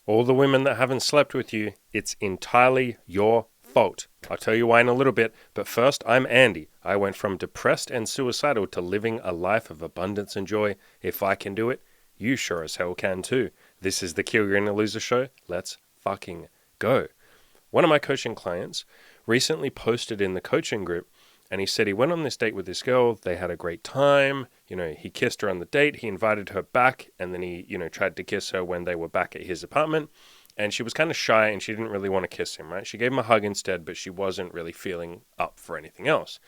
All the women that haven't slept with you, it's entirely your fault. I'll tell you why in a little bit, but first, I'm Andy. I went from depressed and suicidal to living a life of abundance and joy. If I can do it, you sure as hell can too. This is the Kill Your Inner Loser show. Let's fucking go. One of my coaching clients recently posted in the coaching group, and he said he went on this date with this girl. They had a great time. He kissed her on the date. He invited her back, and then he, tried to kiss her when they were back at his apartment. And she was kind of shy, and she didn't really want to kiss him, right? She gave him a hug instead, but she wasn't really feeling up for anything else.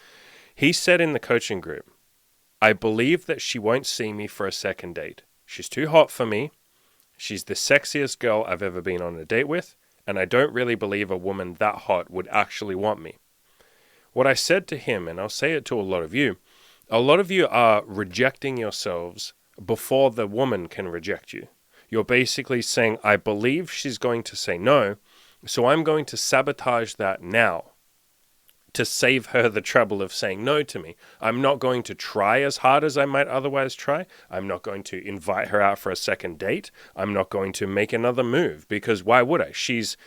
He said in the coaching group, I believe that she won't see me for a second date. She's too hot for me. She's the sexiest girl I've ever been on a date with, and I don't really believe a woman that hot would actually want me. What I said to him, and I'll say it to a lot of you are rejecting yourselves before the woman can reject you. You're basically saying, I believe she's going to say no, so I'm going to sabotage that now to save her the trouble of saying no to me. I'm not going to try as hard as I might otherwise try. I'm not going to invite her out for a second date. I'm not going to make another move, because why would I? She's,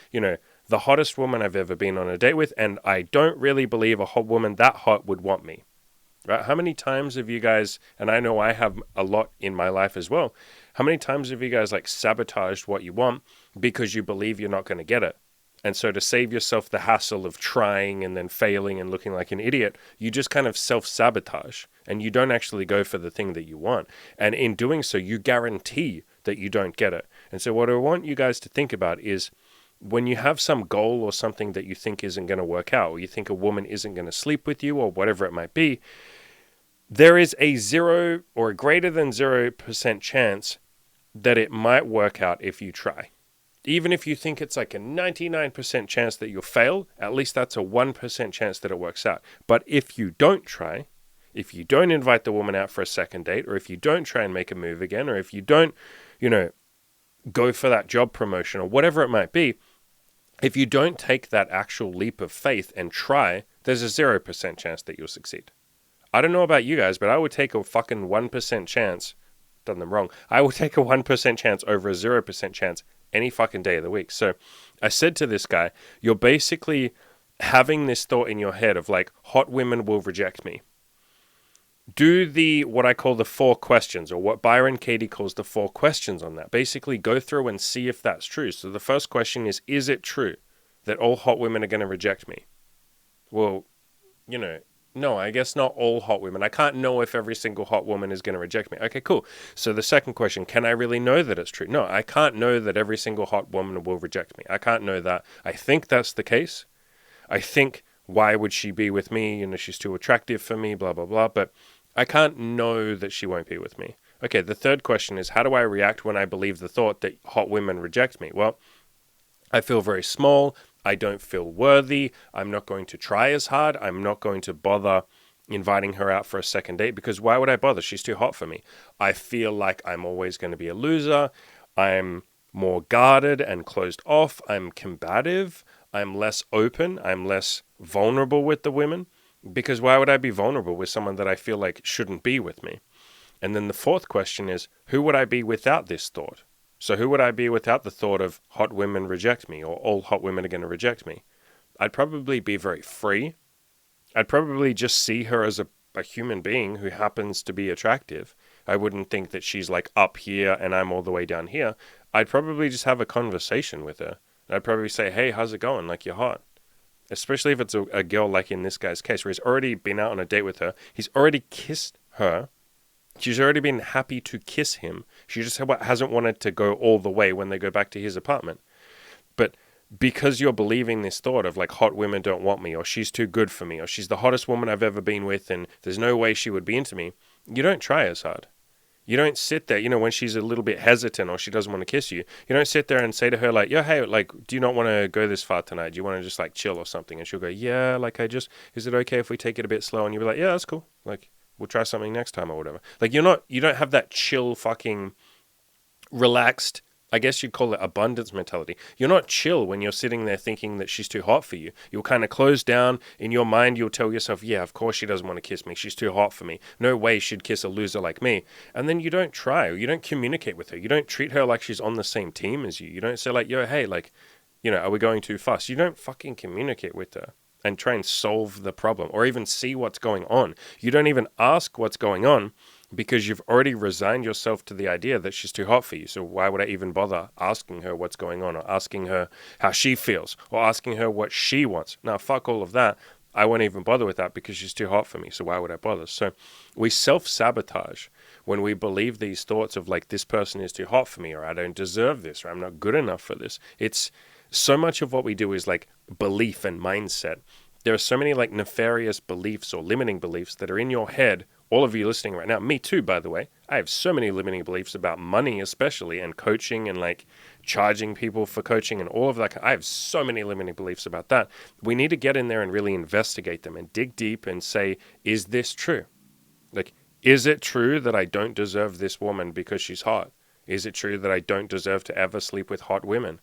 the hottest woman I've ever been on a date with, and I don't really believe a hot woman that hot would want me. Right? How many times have you guys, and I know I have a lot in my life as well, how many times have you guys sabotaged what you want because you believe you're not going to get it? And so to save yourself the hassle of trying and then failing and looking like an idiot, you just kind of self-sabotage and you don't actually go for the thing that you want. And in doing so, you guarantee that you don't get it. And so what I want you guys to think about is, when you have some goal or something that you think isn't going to work out, or you think a woman isn't going to sleep with you, or whatever it might be, there is a 0 or a greater than 0% chance that it might work out if you try. Even if you think it's like a 99% chance that you'll fail, at least that's a 1% chance that it works out. But if you don't try, if you don't invite the woman out for a second date, or if you don't try and make a move again, or if you don't, go for that job promotion or whatever it might be, if you don't take that actual leap of faith and try, there's a 0% chance that you'll succeed. I don't know about you guys, but I would take a fucking 1% chance. Done them wrong. I would take a 1% chance over a 0% chance any fucking day of the week. So I said to this guy, you're basically having this thought in your head of hot women will reject me. Do what I call the 4 questions, or what Byron Katie calls the 4 questions on that. Basically go through and see if that's true. So the first question is it true that all hot women are going to reject me? Well, no, I guess not all hot women. I can't know if every single hot woman is going to reject me. Okay, cool. So the second question, can I really know that it's true? No, I can't know that every single hot woman will reject me. I can't know that. I think that's the case. I think, why would she be with me? She's too attractive for me, blah, blah, blah. But I can't know that she won't be with me. Okay, the third question is, how do I react when I believe the thought that hot women reject me? Well, I feel very small. I don't feel worthy. I'm not going to try as hard. I'm not going to bother inviting her out for a second date, because why would I bother? She's too hot for me. I feel like I'm always going to be a loser. I'm more guarded and closed off. I'm combative. I'm less open. I'm less vulnerable with the women, because why would I be vulnerable with someone that I feel like shouldn't be with me? And then the fourth question is, who would I be without this thought? So who would I be without the thought of hot women reject me, or all hot women are going to reject me? I'd probably be very free. I'd probably just see her as a human being who happens to be attractive. I wouldn't think that she's up here and I'm all the way down here. I'd probably just have a conversation with her. I'd probably say, hey, how's it going? You're hot. Especially if it's a girl like in this guy's case, where he's already been out on a date with her. He's already kissed her. She's already been happy to kiss him. She just hasn't wanted to go all the way when they go back to his apartment. But because you're believing this thought of hot women don't want me, or she's too good for me, or she's the hottest woman I've ever been with and there's no way she would be into me, you don't try as hard. You don't sit there, when she's a little bit hesitant or she doesn't want to kiss you, you don't sit there and say to her yo, hey, do you not want to go this far tonight? Do you want to just chill or something? And she'll go, yeah, is it okay if we take it a bit slow? And you'll be like, yeah, that's cool. We'll try something next time or whatever. You don't have that chill fucking relaxed I guess you'd call it abundance mentality. You're not chill when you're sitting there thinking that she's too hot for you. You'll kind of close down. In your mind, you'll tell yourself, yeah, of course she doesn't want to kiss me. She's too hot for me. No way she'd kiss a loser like me. And then you don't try, or you don't communicate with her. You don't treat her like she's on the same team as you. You don't say like, yo, hey, like, are we going too fast? You don't fucking communicate with her and try and solve the problem or even see what's going on. You don't even ask what's going on, because you've already resigned yourself to the idea that she's too hot for you. So why would I even bother asking her what's going on, or asking her how she feels, or asking her what she wants? Now, fuck all of that. I won't even bother with that because she's too hot for me. So why would I bother? So we self-sabotage when we believe these thoughts of like, this person is too hot for me, or I don't deserve this, or I'm not good enough for this. It's so much of what we do is like belief and mindset. There are so many like nefarious beliefs or limiting beliefs that are in your head. All of you listening right now, me too, by the way. I have so many limiting beliefs about money, especially, and coaching, and like charging people for coaching and all of that. I have so many limiting beliefs about that. We need to get in there and really investigate them and dig deep and say, is this true? Like, is it true that I don't deserve this woman because she's hot? Is it true that I don't deserve to ever sleep with hot women?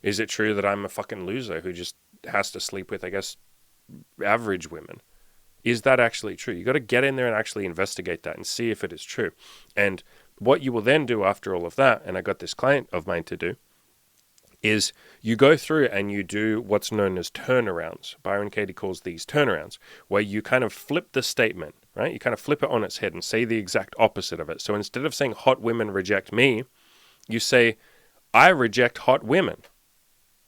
Is it true that I'm a fucking loser who just has to sleep with, I guess, average women? Is that actually true? You got to get in there and actually investigate that and see if it is true. And what you will then do after all of that, and I got this client of mine to do, is you go through and you do what's known as turnarounds. Byron Katie calls these turnarounds, where you kind of flip the statement, right? You kind of flip it on its head and say the exact opposite of it. So instead of saying hot women reject me, you say, I reject hot women.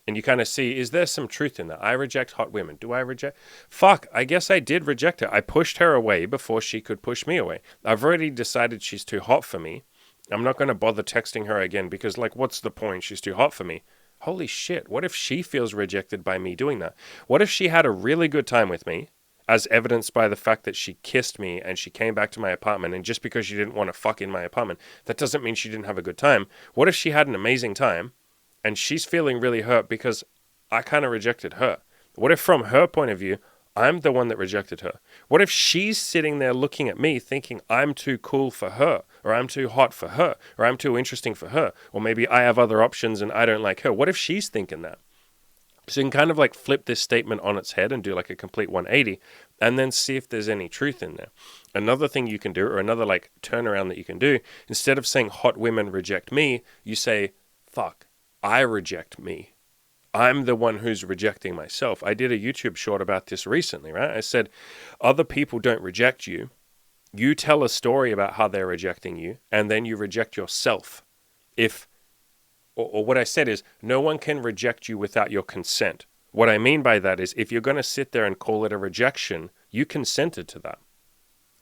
And you kind of see, is there some truth in that? I reject hot women. Do I reject? Fuck, I guess I did reject her. I pushed her away before she could push me away. I've already decided she's too hot for me. I'm not going to bother texting her again because, like, what's the point? She's too hot for me. Holy shit, what if she feels rejected by me doing that? What if she had a really good time with me, as evidenced by the fact that she kissed me and she came back to my apartment, and just because she didn't want to fuck in my apartment, that doesn't mean she didn't have a good time. What if she had an amazing time, and she's feeling really hurt because I kind of rejected her? What if from her point of view, I'm the one that rejected her? What if she's sitting there looking at me thinking I'm too cool for her, or I'm too hot for her, or I'm too interesting for her, or maybe I have other options and I don't like her? What if she's thinking that? So you can kind of like flip this statement on its head and do like a complete 180 and then see if there's any truth in there. Another thing you can do, or another like turnaround that you can do, instead of saying hot women reject me, you say, fuck, I reject me. I'm the one who's rejecting myself. I did a YouTube short about this recently, right? I said, other people don't reject you. You tell a story about how they're rejecting you, and then you reject yourself. Or what I said is, no one can reject you without your consent. What I mean by that is, if you're going to sit there and call it a rejection, you consented to that.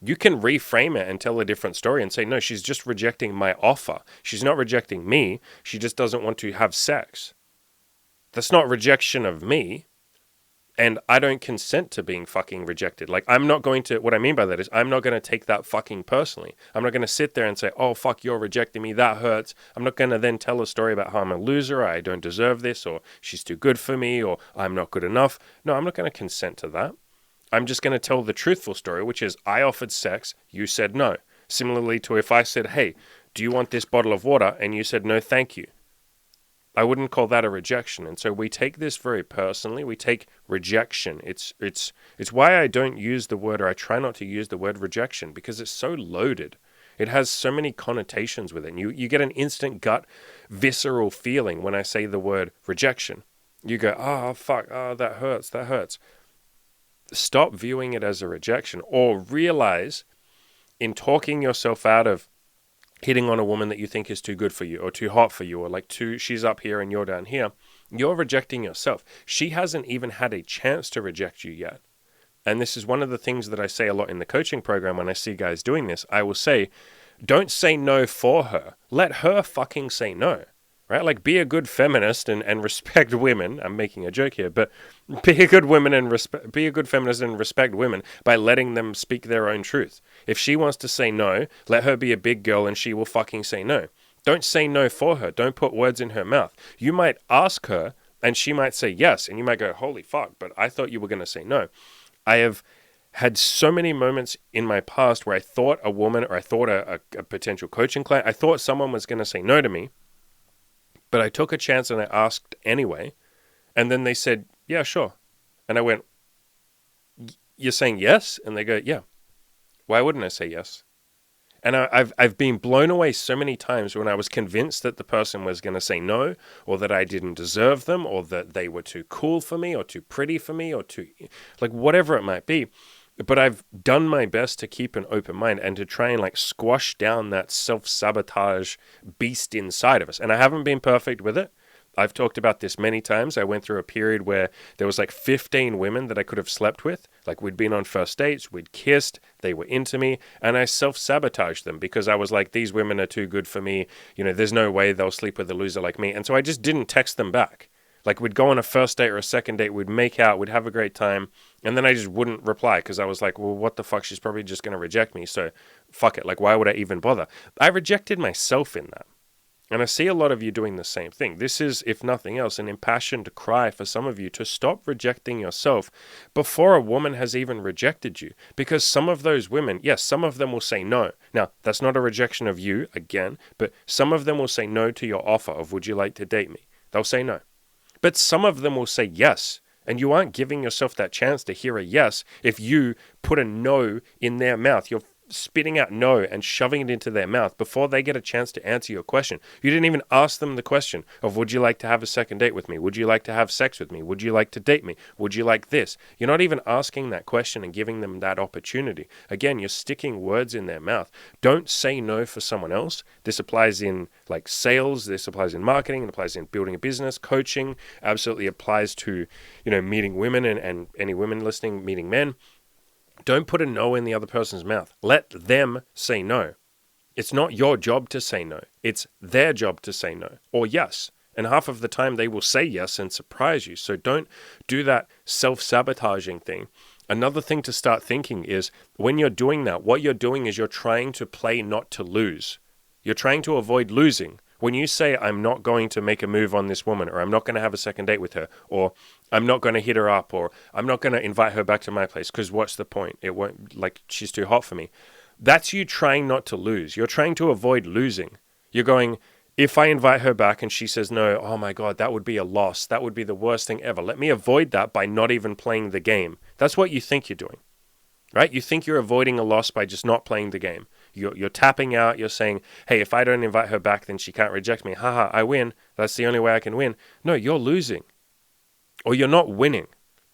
You can reframe it and tell a different story and say, no, she's just rejecting my offer. She's not rejecting me. She just doesn't want to have sex. That's not rejection of me. And I don't consent to being fucking rejected. Like, I'm not going to, what I mean by that is, I'm not going to take that fucking personally. I'm not going to sit there and say, oh, fuck, you're rejecting me. That hurts. I'm not going to then tell a story about how I'm a loser, or I don't deserve this, or she's too good for me, or I'm not good enough. No, I'm not going to consent to that. I'm just going to tell the truthful story, which is I offered sex, you said no. Similarly to if I said, hey, do you want this bottle of water? And you said, no, thank you. I wouldn't call that a rejection. And so we take this very personally. We take rejection. It's why I don't use the word, or I try not to use the word rejection, because it's so loaded. It has so many connotations with it. And you get an instant gut, visceral feeling when I say the word rejection. You go, oh, fuck, oh, that hurts, that hurts. Stop viewing it as a rejection, or realize in talking yourself out of hitting on a woman that you think is too good for you, or too hot for you, or like she's up here and you're down here, you're rejecting yourself. She hasn't even had a chance to reject you yet. And this is one of the things that I say a lot in the coaching program when I see guys doing this. I will say, don't say no for her. Let her fucking say no. Right? Like, be a good feminist and respect women. I'm making a joke here, but be a good woman and be a good feminist and respect women by letting them speak their own truth. If she wants to say no, let her be a big girl and she will fucking say no. Don't say no for her. Don't put words in her mouth. You might ask her and she might say yes, and you might go, holy fuck, but I thought you were going to say no. I have had so many moments in my past where I thought a woman, or I thought a potential coaching client, I thought someone was going to say no to me. But I took a chance and I asked anyway. And then they said, yeah, sure. And I went, you're saying yes? And they go, yeah. Why wouldn't I say yes? And I've been blown away so many times when I was convinced that the person was going to say no, or that I didn't deserve them, or that they were too cool for me, or too pretty for me, or too, like, whatever it might be. But I've done my best to keep an open mind and to try and like squash down that self-sabotage beast inside of us. And I haven't been perfect with it. I've talked about this many times. I went through a period where there was like 15 women that I could have slept with. Like, we'd been on first dates, we'd kissed, they were into me, and I self-sabotaged them because I was like, these women are too good for me. You know, there's no way they'll sleep with a loser like me. And so I just didn't text them back. Like, we'd go on a first date or a second date, we'd make out, we'd have a great time, and then I just wouldn't reply because I was like, well, what the fuck? She's probably just going to reject me, so fuck it. Like, why would I even bother? I rejected myself in that. And I see a lot of you doing the same thing. This is, if nothing else, an impassioned cry for some of you to stop rejecting yourself before a woman has even rejected you. Because some of those women, yes, some of them will say no. Now, that's not a rejection of you, again, but some of them will say no to your offer of, would you like to date me? They'll say no. But some of them will say yes. And you aren't giving yourself that chance to hear a yes if you put a no in their mouth. You're spitting out no and shoving it into their mouth before they get a chance to answer your question. You didn't even ask them the question of, would you like to have a second date with me? Would you like to have sex with me? Would you like to date me? Would you like this? You're not even asking that question and giving them that opportunity. Again, you're sticking words in their mouth. Don't say no for someone else. This applies in like sales. This applies in marketing. It applies in building a business, coaching. Absolutely applies to, meeting women and any women listening, meeting men. Don't put a no in the other person's mouth. Let them say no. It's not your job to say no. It's their job to say no or yes. And half of the time they will say yes and surprise you. So don't do that self-sabotaging thing. Another thing to start thinking is when you're doing that, what you're doing is you're trying to play not to lose. You're trying to avoid losing. When you say, I'm not going to make a move on this woman, or I'm not going to have a second date with her, or I'm not going to hit her up, or I'm not going to invite her back to my place, because what's the point? It won't, like, she's too hot for me. That's you trying not to lose. You're trying to avoid losing. You're going, if I invite her back and she says no, oh my God, that would be a loss. That would be the worst thing ever. Let me avoid that by not even playing the game. That's what you think you're doing, right? You think you're avoiding a loss by just not playing the game. You're tapping out. You're saying, hey, if I don't invite her back, then she can't reject me. Haha, I win. That's the only way I can win. No, you're losing. Or you're not winning.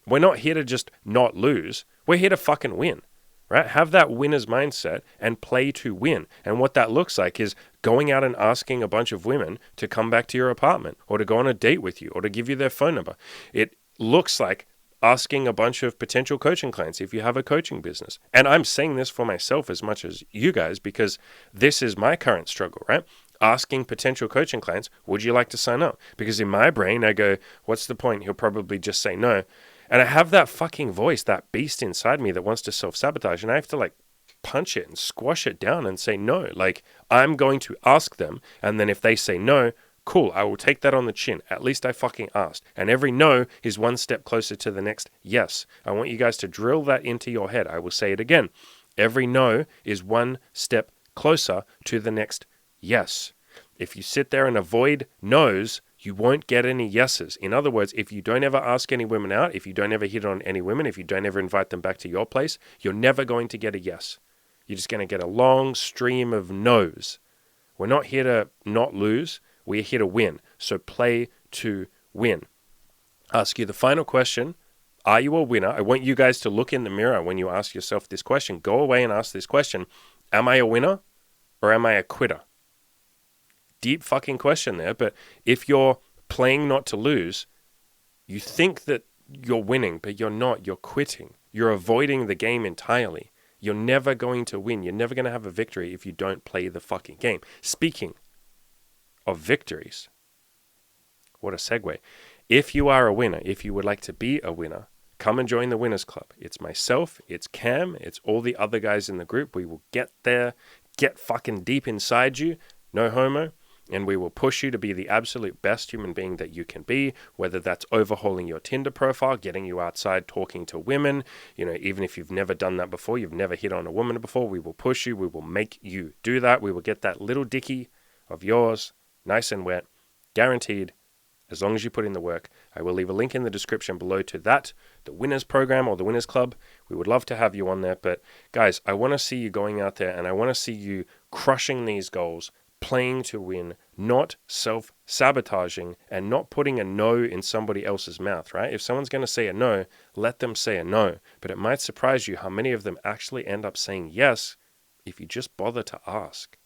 We're not here to just not lose. We're here to fucking win, right? Have that winner's mindset and play to win. And what that looks like is going out and asking a bunch of women to come back to your apartment or to go on a date with you or to give you their phone number. It looks like asking a bunch of potential coaching clients if you have a coaching business. And I'm saying this for myself as much as you guys because this is my current struggle, right? Asking potential coaching clients, would you like to sign up? Because in my brain, I go, what's the point? He'll probably just say no. And I have that fucking voice, that beast inside me that wants to self-sabotage. And I have to like punch it and squash it down and say no. Like, I'm going to ask them. And then if they say no, cool, I will take that on the chin. At least I fucking asked. And every no is one step closer to the next yes. I want you guys to drill that into your head. I will say it again. Every no is one step closer to the next yes. If you sit there and avoid no's, you won't get any yeses. In other words, if you don't ever ask any women out, if you don't ever hit on any women, if you don't ever invite them back to your place, you're never going to get a yes. You're just going to get a long stream of no's. We're not here to not lose. We're here to win. So play to win. Ask you the final question. Are you a winner? I want you guys to look in the mirror when you ask yourself this question. Go away and ask this question. Am I a winner or am I a quitter? Deep fucking question there. But if you're playing not to lose, you think that you're winning, but you're not. You're quitting. You're avoiding the game entirely. You're never going to win. You're never going to have a victory if you don't play the fucking game. Speaking of victories. What a segue. If you are a winner, if you would like to be a winner, come and join the Winners Club. It's myself, it's Cam, it's all the other guys in the group. We will get there, get fucking deep inside you, no homo, and we will push you to be the absolute best human being that you can be, whether that's overhauling your Tinder profile, getting you outside talking to women, even if you've never done that before, you've never hit on a woman before, we will push you, we will make you do that, we will get that little dickie of yours nice and wet, Guaranteed. As long as you put in the work. I will leave a link in the description below to that, the Winners Program or the Winners Club. We would love to have you on there. But guys, I want to see you going out there and I want to see you crushing these goals, playing to win, not self-sabotaging and not putting a no in somebody else's mouth, right? If someone's going to say a no, let them say a no. But it might surprise you how many of them actually end up saying yes if you just bother to ask.